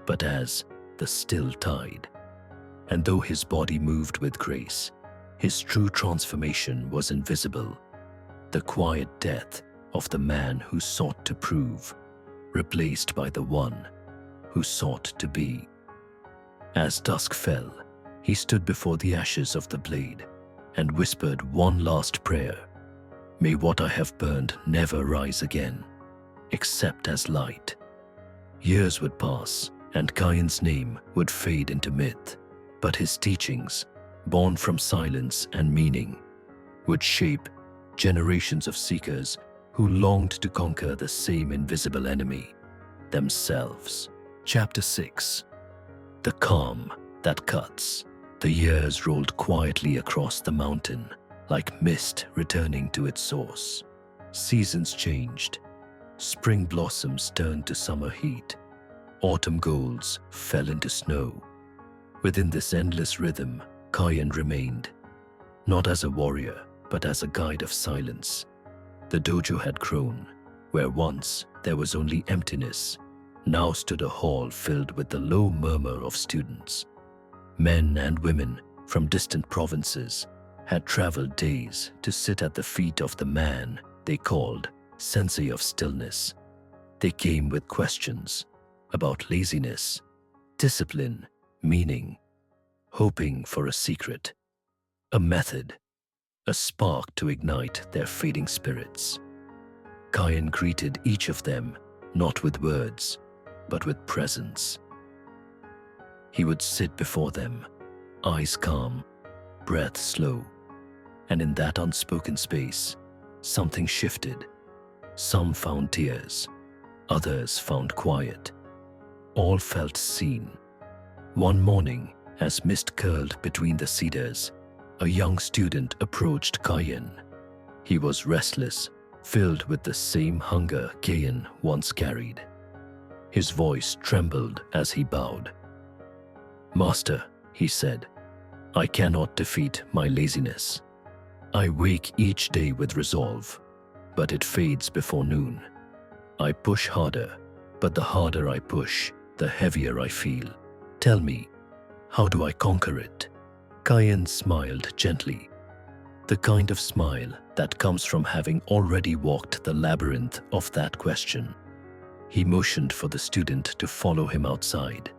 but as the still tide. And though his body moved with grace, His true transformation was invisible, the quiet death of the man who sought to prove, replaced by the one who sought to be. As dusk fell, he stood before the ashes of the blade and whispered one last prayer. May what I have burned never rise again, except as light. Years would pass, and Kayan's name would fade into myth, but his teachings, born from silence and meaning, would shape generations of seekers who longed to conquer the same invisible enemy, themselves. Chapter 6. The calm that cuts. The years rolled quietly across the mountain, like mist returning to its source. Seasons changed. Spring blossoms turned to summer heat. Autumn golds fell into snow. Within this endless rhythm, Kayan remained, not as a warrior, but as a guide of silence. The dojo had grown. Where once there was only emptiness, now stood a hall filled with the low murmur of students. Men and women from distant provinces had traveled days to sit at the feet of the man they called Sensei of Stillness. They came with questions about laziness, discipline, meaning, hoping for a secret, a method, a spark to ignite their fading spirits. Kayan greeted each of them not with words, but with presence. He would sit before them, eyes calm, breath slow, and in that unspoken space, something shifted. Some found tears, others found quiet. All felt seen. One morning, as mist curled between the cedars, a young student approached Kayan. He was restless, filled with the same hunger Kayan once carried. His voice trembled as he bowed. "Master," he said, "I cannot defeat my laziness. I wake each day with resolve, but it fades before noon. I push harder, but the harder I push, the heavier I feel. Tell me, how do I conquer it?" Kayan smiled gently, the kind of smile that comes from having already walked the labyrinth of that question. He motioned for the student to follow him outside.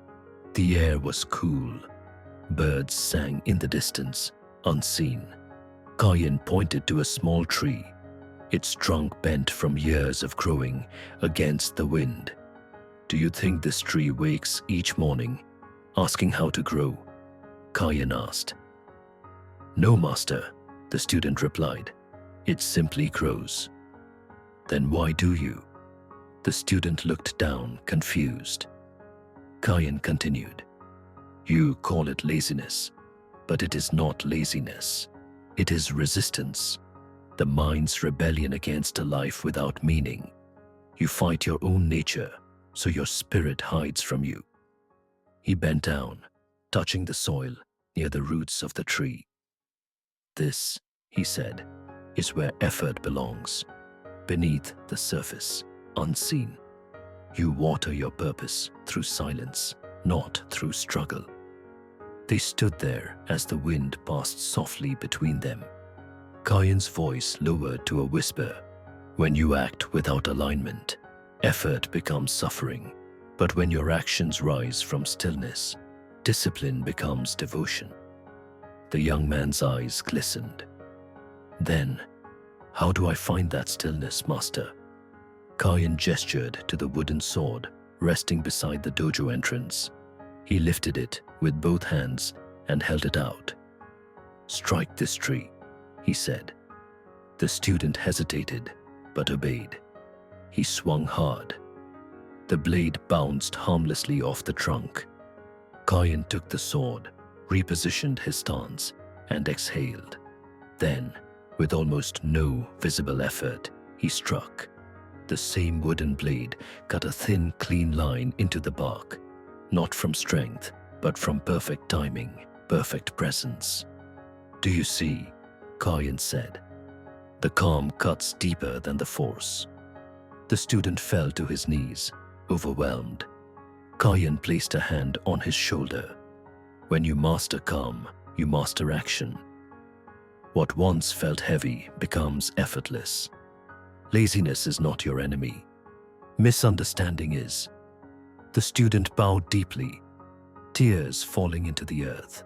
The air was cool. Birds sang in the distance, unseen. Kayan pointed to a small tree, its trunk bent from years of growing against the wind. "Do you think this tree wakes each morning, asking how to grow?" Kayan asked. "No, master," the student replied. "It simply grows." "Then why do you?" The student looked down, confused. Kayan continued, "You call it laziness, but it is not laziness. It is resistance, the mind's rebellion against a life without meaning. You fight your own nature, so your spirit hides from you." He bent down, touching the soil near the roots of the tree. "This," he said, "is where effort belongs, beneath the surface, unseen. You water your purpose through silence, not through struggle." They stood there as the wind passed softly between them. Kayan's voice lowered to a whisper. "When you act without alignment, effort becomes suffering. But when your actions rise from stillness, discipline becomes devotion." The young man's eyes glistened. "Then, how do I find that stillness, master?" Kayan gestured to the wooden sword resting beside the dojo entrance. He lifted it with both hands and held it out. "Strike this tree," he said. The student hesitated, but obeyed. He swung hard. The blade bounced harmlessly off the trunk. Kayan took the sword, repositioned his stance, and exhaled. Then, with almost no visible effort, he struck. The same wooden blade cut a thin, clean line into the bark, not from strength, but from perfect timing, perfect presence. "Do you see?" Kayan said. "The calm cuts deeper than the force." The student fell to his knees, overwhelmed. Kayan placed a hand on his shoulder. "When you master calm, you master action. What once felt heavy becomes effortless. Laziness is not your enemy. Misunderstanding is. The student bowed deeply, tears falling into the earth.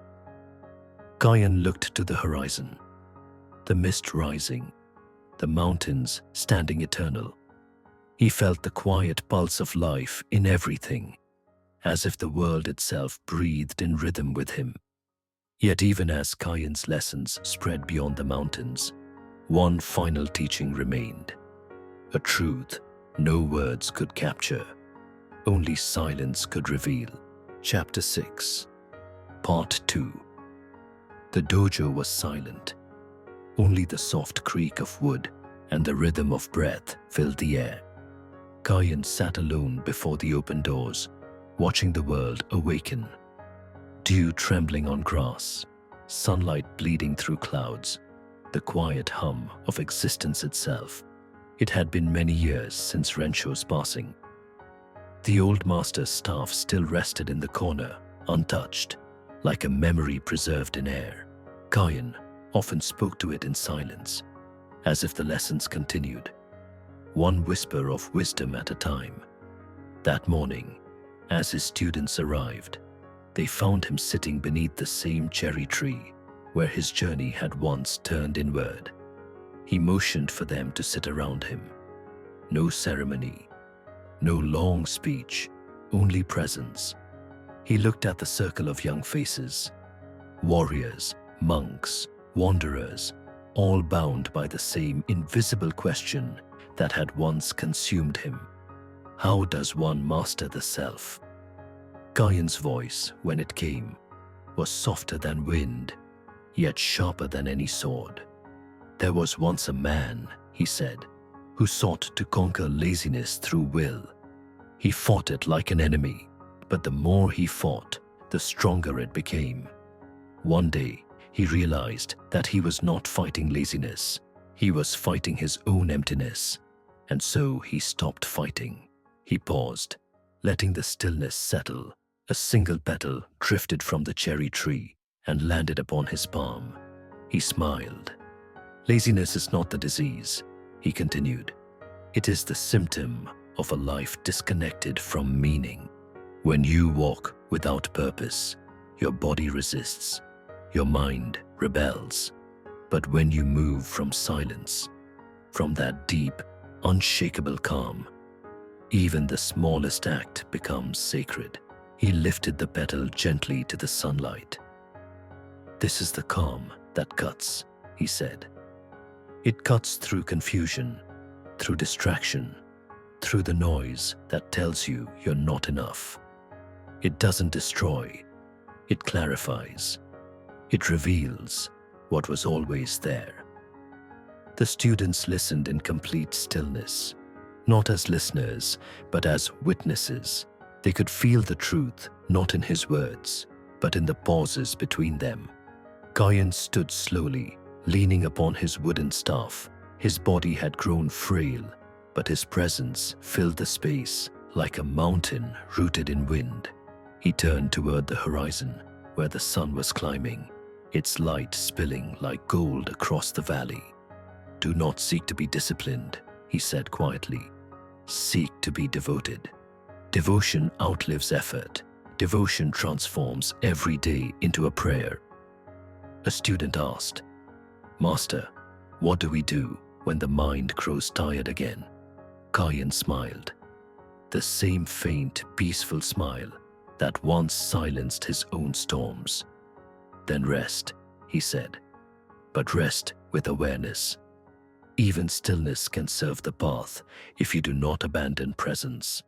Kayan looked to the horizon, the mist rising, the mountains standing eternal. He felt the quiet pulse of life in everything, as if the world itself breathed in rhythm with him. Yet even as Kayan's lessons spread beyond the mountains, one final teaching remained. A truth no words could capture, only silence could reveal. Chapter 6, Part 2. The dojo was silent. Only the soft creak of wood and the rhythm of breath filled the air. Kayan sat alone before the open doors, watching the world awaken. Dew trembling on grass, sunlight bleeding through clouds, the quiet hum of existence itself. It had been many years since Rensho's passing. The old master's staff still rested in the corner, untouched, like a memory preserved in air. Kayan often spoke to it in silence, as if the lessons continued, one whisper of wisdom at a time. That morning, as his students arrived, they found him sitting beneath the same cherry tree where his journey had once turned inward. He motioned for them to sit around him. No ceremony, no long speech, only presence. He looked at the circle of young faces, warriors, monks, wanderers, all bound by the same invisible question that had once consumed him. How does one master the self? Kayan's voice, when it came, was softer than wind, yet sharper than any sword. There was once a man, he said, who sought to conquer laziness through will. He fought it like an enemy, but the more he fought, the stronger it became. One day, he realized that he was not fighting laziness. He was fighting his own emptiness. And so he stopped fighting. He paused, letting the stillness settle. A single petal drifted from the cherry tree and landed upon his palm. He smiled. Laziness is not the disease, he continued. It is the symptom of a life disconnected from meaning. When you walk without purpose, your body resists, your mind rebels. But when you move from silence, from that deep, unshakable calm, even the smallest act becomes sacred. He lifted the petal gently to the sunlight. This is the calm that cuts, he said. It cuts through confusion, through distraction, through the noise that tells you you're not enough. It doesn't destroy, it clarifies. It reveals what was always there. The students listened in complete stillness, not as listeners, but as witnesses. They could feel the truth, not in his words, but in the pauses between them. Kayan stood slowly, leaning upon his wooden staff. His body had grown frail, but his presence filled the space like a mountain rooted in wind. He turned toward the horizon, where the sun was climbing, its light spilling like gold across the valley. Do not seek to be disciplined, he said quietly. Seek to be devoted. Devotion outlives effort. Devotion transforms every day into a prayer. A student asked, Master, what do we do when the mind grows tired again? Kayan smiled. The same faint, peaceful smile that once silenced his own storms. Then rest, he said, but rest with awareness. Even stillness can serve the path if you do not abandon presence.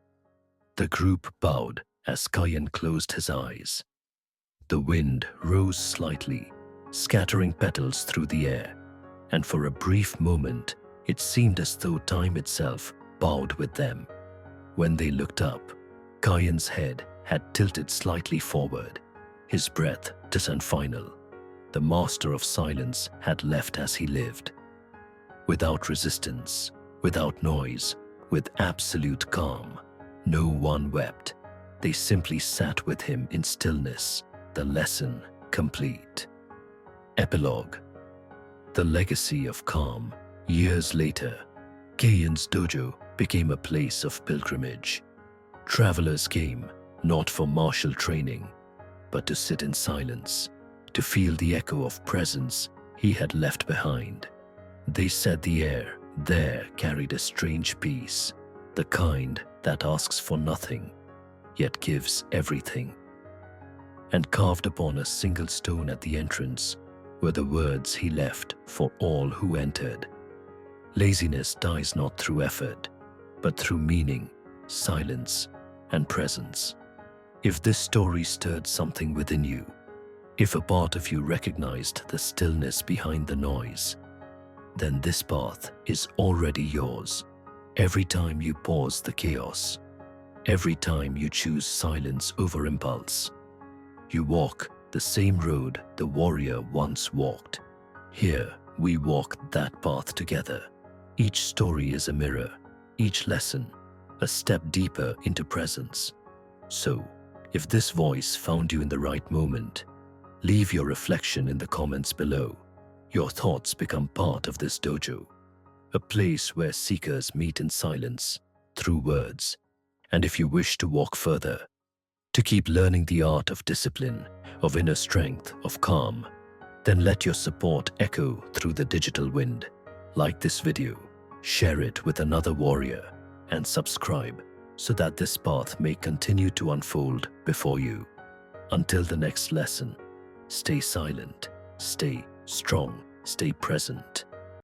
The group bowed as Kayan closed his eyes. The wind rose slightly, scattering petals through the air, and for a brief moment, it seemed as though time itself bowed with them. When they looked up, Kayan's head had tilted slightly forward, his breath distant final. The master of silence had left as he lived. Without resistance, without noise, with absolute calm. No one wept. They simply sat with him in stillness, the lesson complete. Epilogue. The legacy of calm. Years later, Keiin's dojo became a place of pilgrimage. Travelers came not for martial training, but to sit in silence, to feel the echo of presence he had left behind. They said the air there carried a strange peace, the kind that asks for nothing, yet gives everything. And carved upon a single stone at the entrance were the words he left for all who entered. Laziness dies not through effort, but through meaning, silence, and presence. If this story stirred something within you, if a part of you recognized the stillness behind the noise, then this path is already yours. Every time you pause the chaos, every time you choose silence over impulse, you walk the same road the warrior once walked. Here, we walk that path together. Each story is a mirror, each lesson a step deeper into presence. So, if this voice found you in the right moment, leave your reflection in the comments below. Your thoughts become part of this dojo, a place where seekers meet in silence, through words. And if you wish to walk further, to keep learning the art of discipline, of inner strength, of calm, then let your support echo through the digital wind. Like this video, share it with another warrior, and subscribe so that this path may continue to unfold before you. Until the next lesson, stay silent, stay strong, stay present.